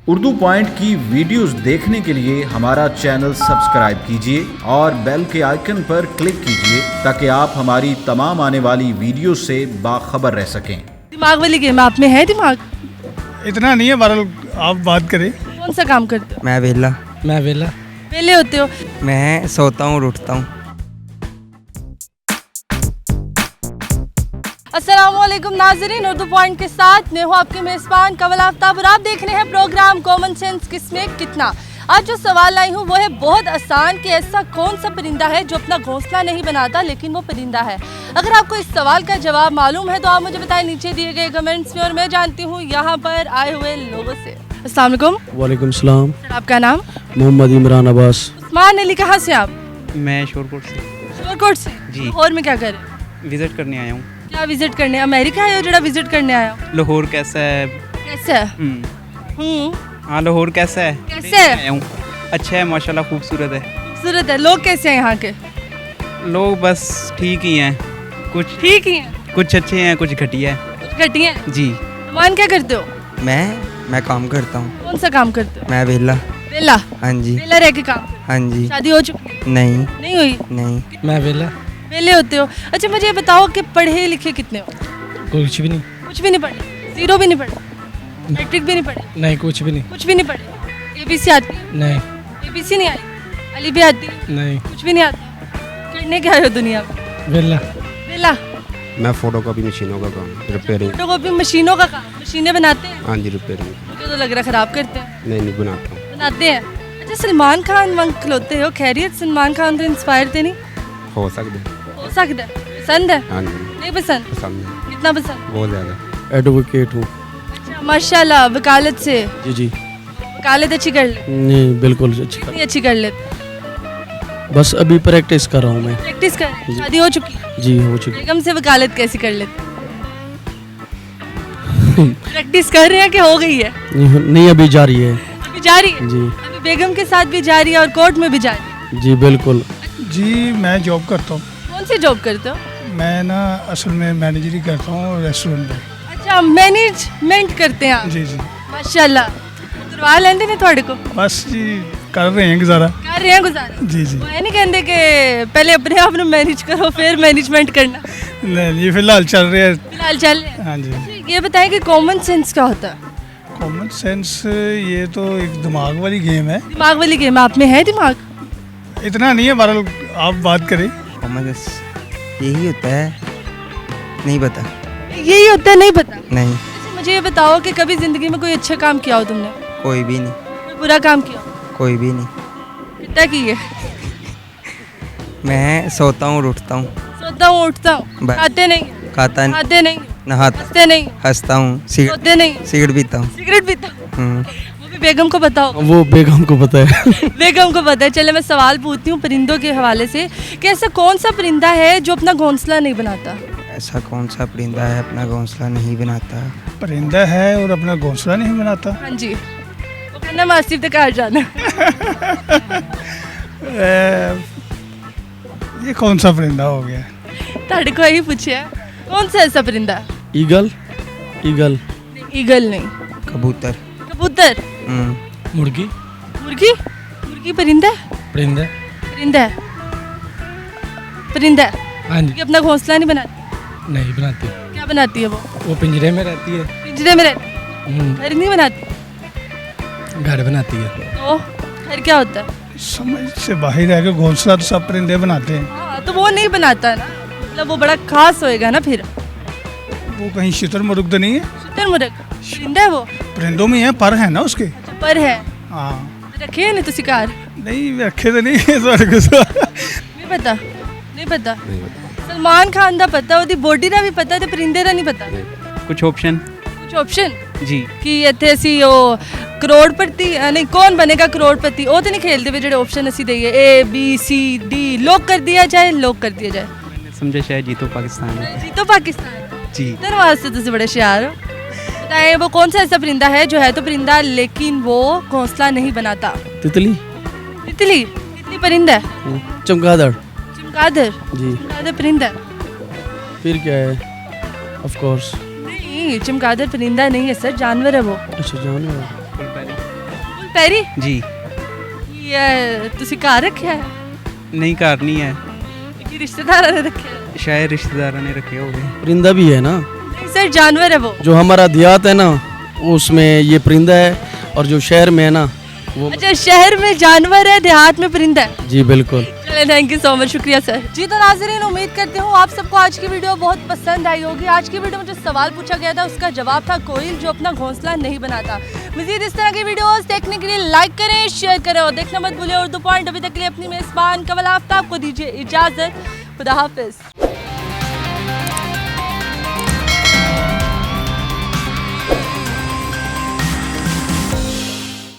Urdu point की videos देखने के लिए हमारा चैनल सब्सक्राइब कीजिए और बेल के आइकन पर क्लिक कीजिए ताकि आप हमारी तमाम आने वाली वीडियो से बाखबर रह सकें। दिमाग वाली गेम आप में है दिमाग? इतना नहीं है, बहरहाल आप बात करें। कौन सा काम करते हो? मैं वेला वेले होते हो? मैं सोता हूँ और उठता हूँ। अस्सलामुअलैकुम नाज़रीन, उर्दू पॉइंट के साथ मैं हूँ आपके मेज़बान कवल आफ्ताब और आप देख रहे हैं प्रोग्राम कॉमन सेंस किसमें कितना। आज जो सवाल लाई हूँ वो है बहुत आसान कि ऐसा कौन सा परिंदा है जो अपना घोंसला नहीं बनाता लेकिन वो परिंदा है। अगर आपको इस सवाल का जवाब मालूम है तो आप मुझे बताएं नीचे दिए गए कमेंट्स में और मैं जानती हूँ यहाँ पर आए हुए लोगों से। अस्सलाम वालेकुम। वालेकुम सलाम। आपका नाम? मोहम्मद इमरान अब्बास। उस्मान अली। कहाँ से आप? मैं शोरकोट से। शोरकोट से जी। और में क्या कर रहे हैं? विजिट करने आया हूँ। क्या विजिट करने? अमेरिका है जरा विजिट करने आया हो? लाहौर कैसा है? कैसे है? हाँ, लाहौर कैसा है? कैसे है? आया हूँ। अच्छा है माशाल्लाह, खूबसूरत है। खूबसूरत है। लोग कैसे हैं यहाँ के? लोग बस ठीक ही हैं, कुछ ठीक ही हैं, कुछ अच्छे हैं, कुछ घटिया है। कुछ घटिया हैं। जी। मान क्या करते हो? मैं काम करता हूँ। कौन सा काम करते हो? मैं वेला। वेला? हाँ जी। वेला रह के काम करते हो? हाँ जी। शादी हो चुकी? नहीं नहीं हुई? नहीं। मैं वेला। वेले होते हो? अच्छा मुझे ये बताओ कि पढ़े लिखे कितने हो? कुछ भी नहीं। कुछ भी नहीं पढ़े? जीरो भी नहीं पढ़े? मैट्रिक भी नहीं पढ़े? नहीं कुछ भी नहीं। कुछ भी नहीं पढ़े? ABC आती है? नहीं ABC नहीं आई? अली भी आती है? नहीं। कुछ भी नहीं आता? करने क्या आए हो दुनिया में? वेला। वेला? मैं फोटोकॉपी मशीनों का काम, रिपेयरिंग। फोटोकॉपी मशीनों का काम? मशीनें बनाते हैं? हाँ जी, रिपेयरिंग। मुझे तो लग रहा है खराब करते हैं। नहीं बनाता हूँ। बनाते हैं। अच्छा सलमान खान वंक खलोते हो, खैरियत? सलमान खान तो इंस्पायर थे नहीं? हो सकता है। हो सकता है। पसंद है? हाँ जी, नहीं पसंद? पसंद है कितना पसंद? बहुत ज़्यादा। एडवोकेट हूँ। अच्छा माशाल्लाह, वकालत से? जी। वकालत अच्छी कर ले? नहीं बिल्कुल अच्छी नहीं अच्छी कर लेते? बस अभी प्रैक्टिस कर रहा हूँ मैं। प्रैक्टिस कर रहे? शादी हो चुकी? जी हो चुकी। बेगम से वकालत कैसी कर लेते? प्रैक्टिस कर रहे हैं कि हो गई है? नहीं अभी जारी है। अभी जारी है? जी। अभी बेगम के साथ भी जारी है और कोर्ट में भी जारी है? जी बिल्कुल। जी, मैं जॉब करता हूँ। कौन सी जॉब करते हो? मैं ना असल में मैनेजरी करता हूँ रेस्टोरेंट में। अच्छा मैनेजमेंट करते हैं आप? जी जी। माशाल्लाह। करवा लेंदे ने थोड़े को? बस जी कर रहे हैं गुजारा। कर रहे हैं गुजारा? जी जी। वो ये नहीं कहते कि पहले अपने आप में मैनेज करो फिर मैनेजमेंट करना? नहीं, ये फिलहाल चल रहे हैं। फिलहाल चल रहे हैं। हाँ जी। ये बताएं कि कॉमन सेंस क्या होता है? कॉमन सेंस ये तो एक दिमाग वाली गेम है। दिमाग वाली गेम आप में है दिमाग? इतना नहीं है, बहरहाल आप बात करें। यही होता है, नहीं पता। यही होता है? नहीं पता? नहीं, अच्छा मुझे ये बताओ कि कभी जिंदगी में कोई अच्छा काम किया हो तुमने? कोई भी नहीं। कोई बुरा काम किया हो? कोई भी नहीं। कितना की है? मैं सोता हूँ और उठता हूँ। सोता हूँ उठता हूँ? बस। खाते नहीं? खाता नहीं, खाते नहीं? नहाता, हंसते नहीं? हंसता हूँ, सोते नहीं? सिगरेट पीता हूँ। सिगरेट पीता हूँ? वो भी बेगम को पता हो? वो बेगम को पता है। बेगम को पता है। चले मैं सवाल पूछती हूँ परिंदों के हवाले से कि ऐसा कौन सा परिंदा है जो अपना घोंसला नहीं बनाता? ऐसा कौन सा परिंदा है अपना घोंसला नहीं बनाता? परिंदा है और अपना घोंसला नहीं बनाता। हाँ जी। वो कहना मासिफ तक आ जाना। ये कौन सा परिंदा हो गया? ताड़े को यही पूछे है कौन सा ऐसा परिंदा? ईगल। ईगल नहीं। कबूतर। कबूतर? मुर्गी। मुर्गी परिंदा है? परिंदा। परिंदा है। हाँ जी। ये अपना घोंसला नहीं बनाती? नहीं बनाती। क्या बनाती है वो? वो पिंजरे में रहती है। पिंजरे में रहती? घर नहीं बनाती? घर बनाती है। तो घर क्या होता है? समझ से बाहर है कि घोंसला तो सब परिंदे बनाते हैं। हाँ तो वो नहीं बनाता है ना, मतलब वो बड़ा खास होएगा ना फिर। वो कहीं शुतुरमुर्ग तो नहीं है? शुतुरमुर्ग परिंदा है वो? परिंदों में है, पर है ना उसके। अच्छा, पर है। हाँ। रखे हैं नहीं तो शिकार? नहीं रखे तो नहीं है नहीं पता? नहीं पता? सलमान खान का पता, ਉਹਦੀ बॉडी ਦਾ भी पता ਤੇ परिंदे ਦਾ नहीं पता? कुछ ऑप्शन? कुछ ऑप्शन जी। कि ਇੱਥੇ ਅਸੀਂ ਉਹ ਕਰੋੜਪਤੀ नहीं कौन बनेगा करोड़पति ਉਹ तो नहीं खेलते भी ਜਿਹੜੇ ऑप्शन ਅਸੀਂ दईए ABCD लॉक कर दिया जाए? समझे शायद जीतो पाकिस्तान है। जीतो पाकिस्तान जी। इधर वास्ते तुझे बड़े होशियार हो। बताएं वो कौन सा ऐसा परिंदा है जो है तो परिंदा लेकिन वो घोंसला नहीं बनाता? तितली। तितली? तितली परिंदा है? चमगादड़। चमगादड़? जी। चमगादड़ परिंदा है? फिर क्या है? Of course. नहीं चमगादड़ परिंदा नहीं है सर, जानवर है वो। अच्छा जानवर। ਪੈਰੀ जी ਇਹ ਤੁਸੀਂ ਘਰ ਰੱਖਿਆ ਹੈ नहीं घर नहीं है ਕਿ ਰਿਸ਼ਤੇਦਾਰਾਂ ਨੇ ਰੱਖਿਆ ਹੈ शायद रिश्तेदारों ने रखे हो गए परिंदा भी है ना, नहीं सर जानवर है वो जो हमारा देहात है ना उसमें ये परिंदा है, और जो शहर में है ना वो। अच्छा शहर में जानवर है देहात में परिंदा है। जी बिल्कुल। चले थैंक यू सो मच, शुक्रिया सर। जी तो नाज़रीन उम्मीद करती हूँ आप सबको आज की वीडियो बहुत पसंद आई होगी। आज की वीडियो में जो सवाल पूछा गया था उसका जवाब था कोयल जो अपना घोंसला नहीं बनाता। मज़ीद इस तरह की वीडियोस देखने के लिए लाइक करें, शेयर करें और देखना मत भूलें उर्दू पॉइंट। अभी तक के लिए अपनी मेज़बान कवल आफ्ताब को दीजिए इजाज़त। खुदा हाफिज़।